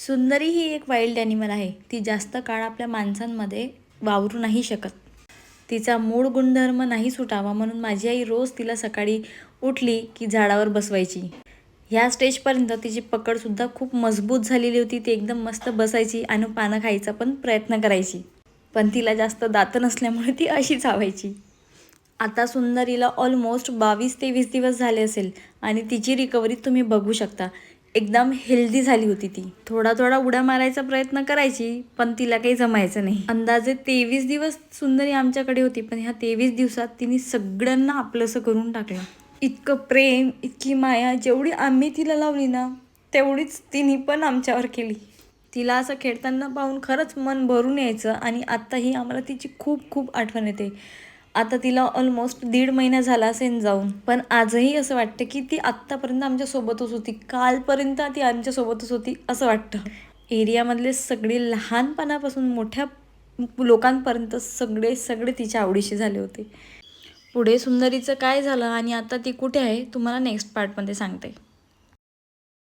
सुंदरी ही एक wild animal आहे. ती जास्त काळ आपल्या माणसांमध्ये वावरू नाही शकत. तिचा मूळ गुणधर्म नाही सुटावा म्हणून माझी आई रोज तिला सकाळी उठली की झाडावर बसवायची. ह्या स्टेजपर्यंत तिची पकडसुद्धा खूप मजबूत झालेली होती. ती एकदम मस्त बसायची आणि पानं खायचा पण प्रयत्न करायची. पण तिला जास्त दातं नसल्यामुळे ती अशी चावायची. आता सुंदरीला ऑलमोस्ट 22-23 दिवस झाले असेल आणि तिची रिकव्हरी तुम्ही बघू शकता. एकदम हेल्दी झाली होती ती. थोडा थोडा उड्या मारायचा प्रयत्न करायची पण तिला काही जमायचं नाही. अंदाजे 23 दिवस सुंदरी आमच्याकडे होती, पण ह्या 23 दिवसात तिने सगळ्यांना आपलंसं करून टाकलं. इतकं प्रेम, इतकी माया जेवढी आम्ही तिला लावली ना, तेवढीच तिने पण आमच्यावर केली. तिला असं खेळताना पाहून खरंच मन भरून यायचं आणि आत्ताही आम्हाला तिची खूप खूप आठवण येते. आता तिला ऑलमोस्ट 1.5 महिना झाला असेल जाऊन, पण आजही असं वाटतं की ती आत्तापर्यंत आमच्यासोबतच होती. कालपर्यंत ती आमच्यासोबतच होती असं वाटतं. एरियामधले सगळे लहानपणापासून मोठ्या लोकांपर्यंत सगळे तिच्या आवडीचे झाले होते. पुढे सुंदरीचं काय झालं आणि आता ती कुठे आहे तुम्हाला नेक्स्ट पार्टमध्ये सांगते.